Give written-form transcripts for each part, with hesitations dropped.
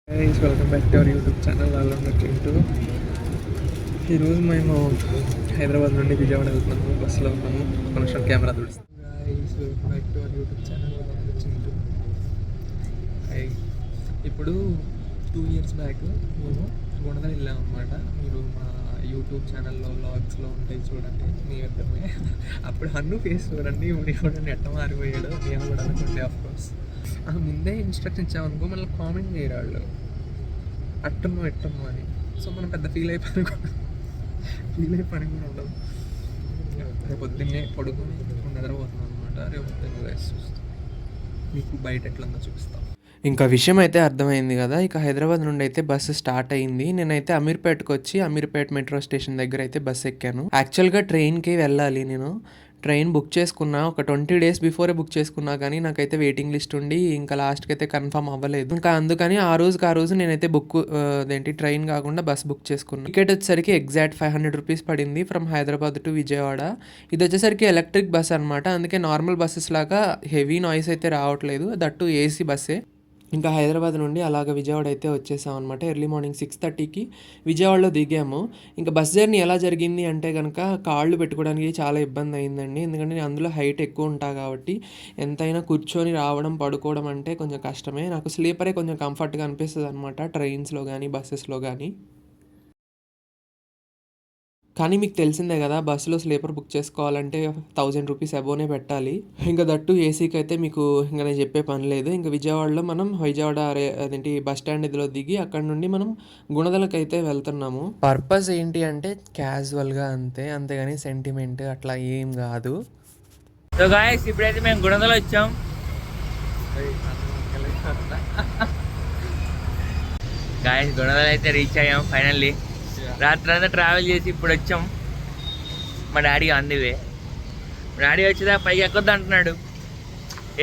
Welcome back to our YouTube channel వాళ్ళు చింటూ. ఈరోజు మేము హైదరాబాద్ నుండి విజయవాడ వెళ్తున్నాము. బస్సులో ఉన్నాము. కొంచెం కెమెరా తుడుస్తాం. Welcome back to our YouTube channel వాళ్ళు చింటూ. ఇప్పుడు 2 years బ్యాక్ మేము గుణదల వెళ్ళాము అనమాట. మీరు మా యూట్యూబ్ ఛానల్లో వ్లాగ్స్లో ఉంటాయి చూడండి. మీ ఇద్దరమే అప్పుడు హన్ను ఫేస్ చూడండి. ఇప్పుడు చూడండి ఎట్ట మారిపోయాడు. మేము కూడా అనుకోండి. ఆఫ్కోర్స్ ముందే ఇన్స్ట్రక్షన్ ఇచ్చామనుకో మళ్ళీ కామెంట్ చేయరు వాళ్ళు అట్టమ్మో ఎట్టమ్మో అని. సో మనం పెద్ద ఫీల్ అయిపోయి పని కూడా ఉండదు. రేపు పొద్దున్నే పడుకొని నిద్రపోతున్నాం అనమాట. రేపు పొద్దున్న చూస్తాం. మీకు బయట ఎట్లందో చూపిస్తాం. ఇంకా విషయం అయితే అర్థమైంది కదా. ఇక హైదరాబాద్ నుండి అయితే బస్సు స్టార్ట్ అయింది. నేనైతే అమీర్పేటకు వచ్చి అమీర్పేట మెట్రో స్టేషన్ దగ్గర అయితే బస్సు ఎక్కాను. యాక్చువల్గా ట్రైన్కి వెళ్ళాలి. నేను ట్రైన్ బుక్ చేసుకున్నా. ఒక 20 days బిఫోరే బుక్ చేసుకున్నా, కానీ నాకైతే వెయిటింగ్ లిస్ట్ ఉండి ఇంకా లాస్ట్కి అయితే కన్ఫర్మ్ అవ్వలేదు. ఇంకా అందుకని ఆ రోజు నేనైతే ట్రైన్ కాకుండా బస్ బుక్ చేసుకున్నాను. టికెట్ వచ్చేసరికి ఎగ్జాక్ట్ 500 rupees పడింది ఫ్రమ్ హైదరాబాద్ టు విజయవాడ. ఇది వచ్చేసరికి ఎలక్ట్రిక్ బస్ అనమాట. అందుకే నార్మల్ బస్సెస్ లాగా హెవీ నాయిస్ అయితే రావట్లేదు. దట్టు ఏసీ బస్సే. ఇంకా హైదరాబాద్ నుండి అలాగ విజయవాడ అయితే వచ్చేసాం అనమాట. ఎర్లీ మార్నింగ్ 6:30కి విజయవాడలో దిగాము. ఇంకా బస్ జర్నీ ఎలా జరిగింది అంటే కనుక కాళ్ళు పెట్టుకోవడానికి చాలా ఇబ్బంది అయిందండి. ఎందుకంటే అందులో హైట్ ఎక్కువ ఉంటా కాబట్టి ఎంతైనా కూర్చొని రావడం పడుకోవడం అంటే కొంచెం కష్టమే. నాకు స్లీపరే కొంచెం కంఫర్ట్గా అనిపిస్తుంది అనమాట, ట్రైన్స్లో కానీ బస్సెస్లో కానీ. కానీ మీకు తెలిసిందే కదా, బస్సులో స్లీపర్ బుక్ చేసుకోవాలంటే 1000 rupees అబోనే పెట్టాలి. ఇంకా దట్టు ఏసీకి అయితే మీకు ఇంకా నేను చెప్పే పని లేదు. ఇంకా విజయవాడలో మనం బస్ స్టాండ్ ఇదిలో దిగి అక్కడ నుండి మనం గుణదలకి అయితే వెళ్తున్నాము. పర్పస్ ఏంటి అంటే క్యాజువల్గా అంతేగాని సెంటిమెంట్ అట్లా ఏం కాదు. సో గాయస్ ఇప్పుడైతే మేము గుణదల వచ్చాం. గాయస్ గుణదల అయితే రీచ్ అయ్యాం ఫైనల్లీ. రాత్రి అంతా ట్రావెల్ చేసి ఇప్పుడు వచ్చాం. మా డాడీ అందివే. మా డాడీ వచ్చేదా పైకి ఎక్కొద్దు అంటున్నాడు.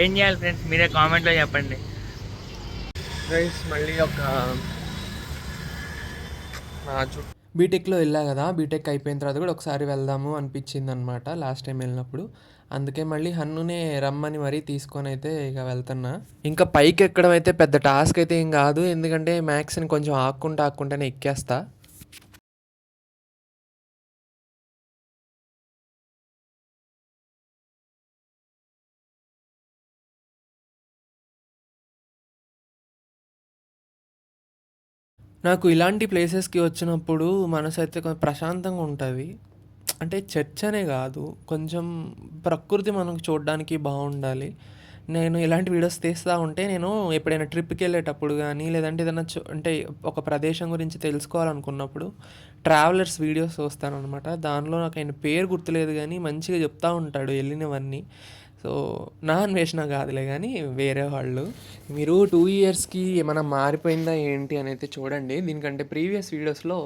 ఏం చేయాలి ఫ్రెండ్స్, మీరే కామెంట్లో చెప్పండి. మళ్ళీ ఒక బీటెక్లో వెళ్ళా కదా, బీటెక్ అయిపోయిన తర్వాత కూడా ఒకసారి వెళ్దాము అనిపించింది అనమాట లాస్ట్ టైం వెళ్ళినప్పుడు. అందుకే మళ్ళీ హన్నునే రమ్మని మరీ తీసుకొని అయితే ఇక వెళ్తున్నా. ఇంకా పైకి ఎక్కడం అయితే పెద్ద టాస్క్ అయితే ఏం కాదు, ఎందుకంటే మ్యాథ్స్ని కొంచెం ఆక్కుంటానే ఎక్కేస్తా. నాకు ఇలాంటి ప్లేసెస్కి వచ్చినప్పుడు మనసు అయితే కొంచెం ప్రశాంతంగా ఉంటుంది. అంటే చర్చ్ అనే కాదు, కొంచెం ప్రకృతి మనకు చూడడానికి బాగుండాలి. నేను ఇలాంటి వీడియోస్ తీస్తూ ఉంటే నేను ఎప్పుడైనా ట్రిప్కి వెళ్ళేటప్పుడు కానీ లేదంటే ఏదైనా అంటే ఒక ప్రదేశం గురించి తెలుసుకోవాలనుకున్నప్పుడు ట్రావెలర్స్ వీడియోస్ చూస్తాను అనమాట. దానిలో నాకు ఆయన పేరు గుర్తులేదు కానీ మంచిగా చెప్తూ ఉంటాడు వెళ్ళినవన్నీ. సో నా అన్వేషణ కాదులే కానీ వేరే వాళ్ళు. మీరు 2 yearsకి ఏమైనా మారిపోయిందా ఏంటి అని అయితే చూడండి. దీనికంటే ప్రీవియస్ వీడియోస్లో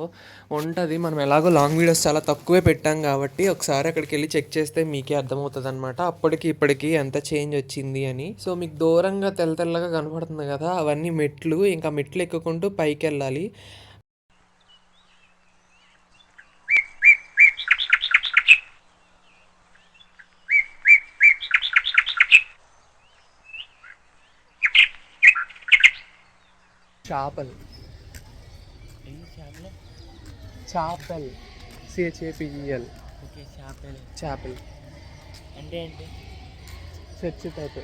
ఉంటుంది. మనం ఎలాగో లాంగ్ వీడియోస్ చాలా తక్కువే పెట్టాం కాబట్టి ఒకసారి అక్కడికి వెళ్ళి చెక్ చేస్తే మీకే అర్థమవుతుంది అనమాట అప్పటికి ఇప్పటికి ఎంత చేంజ్ వచ్చింది అని. సో మీకు దూరంగా తెల్లగా కనపడుతుంది కదా, అవన్నీ మెట్లు. ఇంకా మెట్లు ఎక్కుకుంటూ పైకి వెళ్ళాలి. చాపల్ CHAPEL. ఓకే, చాపల్ అంటే ఏంటి? Church type.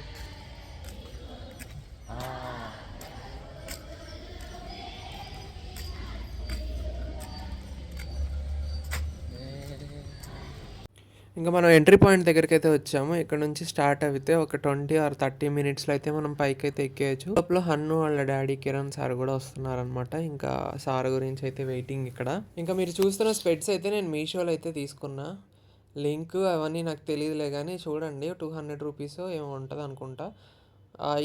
ఇంకా మనం ఎంట్రీ పాయింట్ దగ్గరికి అయితే వచ్చాము. ఇక్కడ నుంచి స్టార్ట్ అయితే ఒక 20 or 30 minutesలో అయితే మనం పైకి అయితే ఎక్కేయచ్చు. లోపల హన్ను వాళ్ళ డాడీ కిరణ్ సార్ కూడా వస్తున్నారనమాట. ఇంకా సార్ గురించి అయితే వెయిటింగ్ ఇక్కడ. ఇంకా మీరు చూస్తున్న స్పెట్స్ అయితే నేను మీషోలో అయితే తీసుకున్నా. లింక్ అవన్నీ నాకు తెలియదులే కానీ చూడండి, 200 rupees ఏమో ఉంటుంది అనుకుంటా.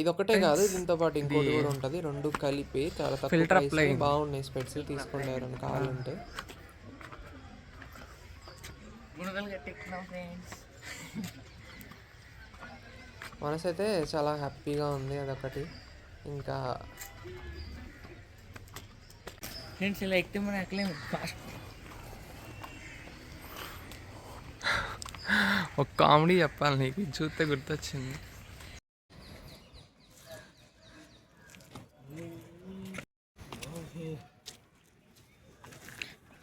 ఇదొకటే కాదు, దీంతో పాటు ఇంకోటి కూడా ఉంటుంది. 2 కలిపి చాలా తక్కువ, బాగున్నాయి స్పెట్స్. తీసుకోండి ఎవరైనా కావాలంటే. మనసు అయితే చాలా హ్యాపీగా ఉంది, అదొకటి. ఇంకా ఫ్రెండ్స్ ఇలా ఎక్కితే మనం ఎక్కలేము. ఒక కామెడీ చెప్పాలి నీకు, చూస్తే గుర్తొచ్చింది.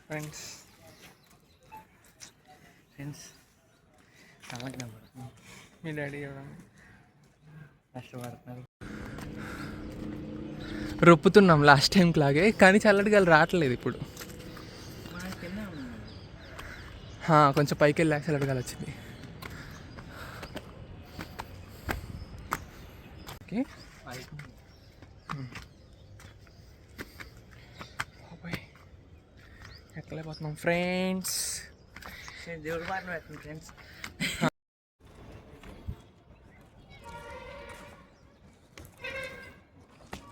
ఫ్రెండ్స్ ఫ్రెండ్స్ మీ డాడీ ఎవరన్నా కష్టపడుతున్నారు. రొప్పుతున్నాం లాస్ట్ టైంకి లాగే, కానీ చల్లటి గాలి రావట్లేదు ఇప్పుడు. కొంచెం పైకి వెళ్ళాక చల్లటి గాలి వచ్చింది. ఓకే ఎక్కలేకపోతున్నాం ఫ్రెండ్స్. దేవుడు మాటలు పెట్టండి ఫ్రెండ్స్.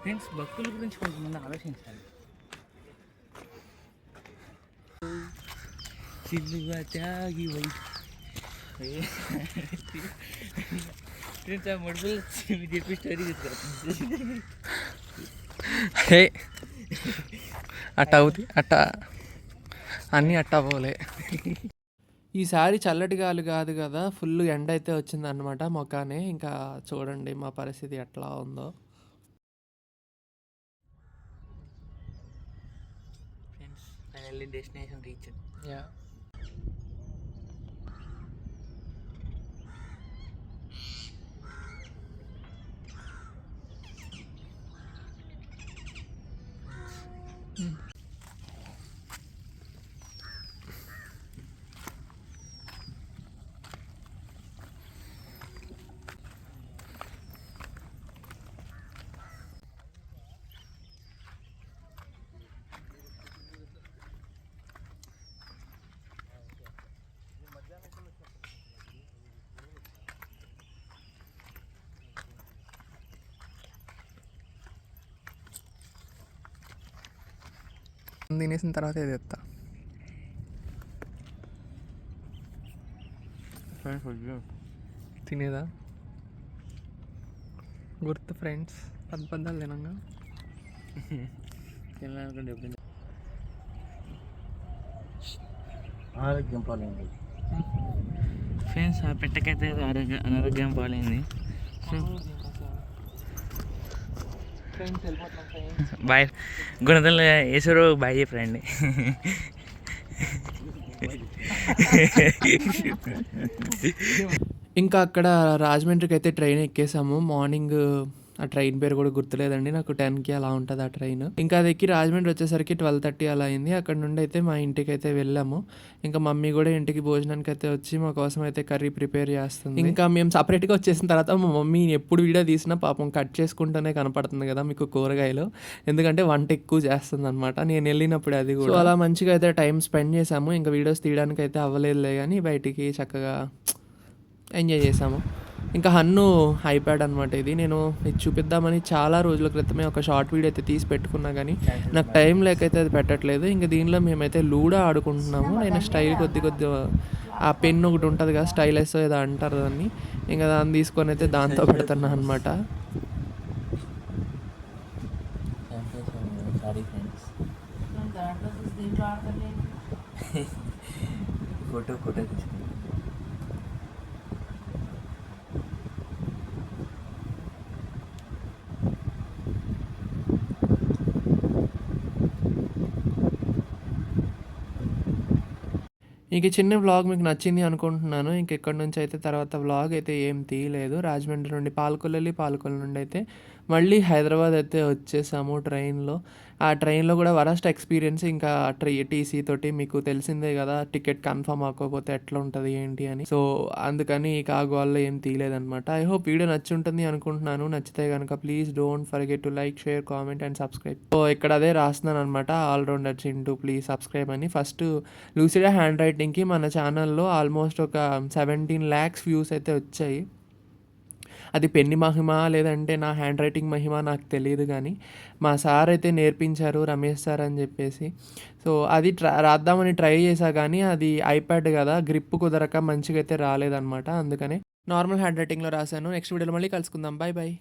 ఫ్రెండ్స్ భక్తుల గురించి కొంతమంది ఆలోచించాలి. సిల్లుగా త్యాగి వై ఫ్రెండ్స్ ఆ ముడుపులు చెప్పి స్టోరీ తీసుకురా. హే అట్ట అవుతుంది, అట్ట అన్నీ అట్ట అవ్వలే. ఈసారి చల్లటి గాలి కాదు కదా, ఫుల్ ఎండ అయితే వచ్చింది అనమాట మొఖానే. ఇంకా చూడండి మా పరిస్థితి ఎట్లా ఉందో. Friends finally destination reach. Yeah తినేసిన తర్వాత ఇది ఎత్తా. తినేదా గుర్తు ఫ్రెండ్స్, పద్దాలు తినంగా తినాలనుకుంటే ఎప్పుడు ఆరోగ్యం పాలైంది ఫ్రెండ్స్. ఆ పెట్టకైతే అనారోగ్యం పాలైంది. బాయ్ గుణదల వేసారు, బాయ్ చెప్పండి. ఇంకా అక్కడ రాజమండ్రికి అయితే ట్రైన్ ఎక్కేసాము. మార్నింగ్ ఆ ట్రైన్ పేరు కూడా గుర్తులేదండి నాకు, 10కి అలా ఉంటుంది ఆ ట్రైన్. ఇంకా అది ఎక్కి రాజమండ్రి వచ్చేసరికి 12:30 అలా అయింది. అక్కడ నుండి అయితే మా ఇంటికి అయితే వెళ్ళాము. ఇంకా మమ్మీ కూడా ఇంటికి భోజనానికి అయితే వచ్చి మా కోసం అయితే కర్రీ ప్రిపేర్ చేస్తుంది. ఇంకా మేము సపరేట్గా వచ్చేసిన తర్వాత మా మమ్మీ ఎప్పుడు వీడియో తీసినా పాపం కట్ చేసుకుంటూనే కనపడుతుంది కదా మీకు కూరగాయలు, ఎందుకంటే వంట ఎక్కువ చేస్తుంది అనమాట. నేను వెళ్ళినప్పుడు అది కూడా అలా మంచిగా అయితే టైం స్పెండ్ చేసాము. ఇంకా వీడియోస్ తీయడానికి అయితే అవ్వలేదులే, కానీ బయటికి చక్కగా ఎంజాయ్ చేసాము. ఇంకా హన్ను ఐప్యాడ్ అనమాట ఇది. నేను ఇది చూపిద్దామని చాలా రోజుల క్రితమే ఒక షార్ట్ వీడియో అయితే తీసి పెట్టుకున్నా, కానీ నాకు టైం లేకైతే అది పెట్టట్లేదు. ఇంకా దీనిలో మేమైతే లూడో ఆడుకుంటున్నాము. నేను స్టైల్ కొద్ది ఆ పెన్ ఒకటి ఉంటుంది కదా, స్టైలెస్ ఏదో అంటారు దాన్ని, ఇంకా దాన్ని తీసుకొని అయితే దాంతో పెడుతున్నా అనమాట. ఫోటో తీసుకున్నాను. ఇంక చిన్న వ్లాగ్ మీకు నచ్చింది అనుకుంటున్నాను. ఇంక ఇక్కడ నుంచి అయితే తర్వాత వ్లాగ్ అయితే ఏం తీయలేదు. రాజమండ్రి నుండి పాలకొల్లు నుండి అయితే మళ్ళీ హైదరాబాద్ అయితే వచ్చేసాము ట్రైన్లో. ఆ ట్రైన్లో కూడా వరస్ట్ ఎక్స్పీరియన్స్. ఇంకా టీసీ తోటి మీకు తెలిసిందే కదా, టికెట్ కన్ఫర్మ్ అవ్వకపోతే ఎట్లా ఉంటుంది ఏంటి అని. సో అందుకని ఇక ఆ గోల్లో ఏం తీయలేదనమాట. ఐ హోప్ వీడియో నచ్చి ఉంటుంది అనుకుంటున్నాను. నచ్చితే కనుక please don't forget to like, share, comment and subscribe. So ఇక్కడ అదే రాస్తున్నాను అనమాట, ఆల్రౌండర్ చింటూ ప్లీజ్ సబ్స్క్రైబ్ అని. ఫస్ట్ లూసిడా హ్యాండ్ రైటింగ్కి మన ఛానల్లో ఆల్మోస్ట్ ఒక 17 lakhs వ్యూస్ అయితే వచ్చాయి. అది పెన్ని మహిమ లేదంటే నా హ్యాండ్ రైటింగ్ మహిమ నాకు తెలియదు, కానీ మా సార్ అయితే నేర్పించారు, రమేష్ సార్ అని చెప్పేసి. సో అది రాద్దామని ట్రై చేశా, కానీ అది ఐప్యాడ్ కదా, గ్రిప్ కుదరక మంచిగా అయితే రాలేదన్నమాట. అందుకనే నార్మల్ హ్యాండ్ రైటింగ్లో రాశాను. నెక్స్ట్ వీడియోలో మళ్ళీ కలుసుకుందాం. Bye bye.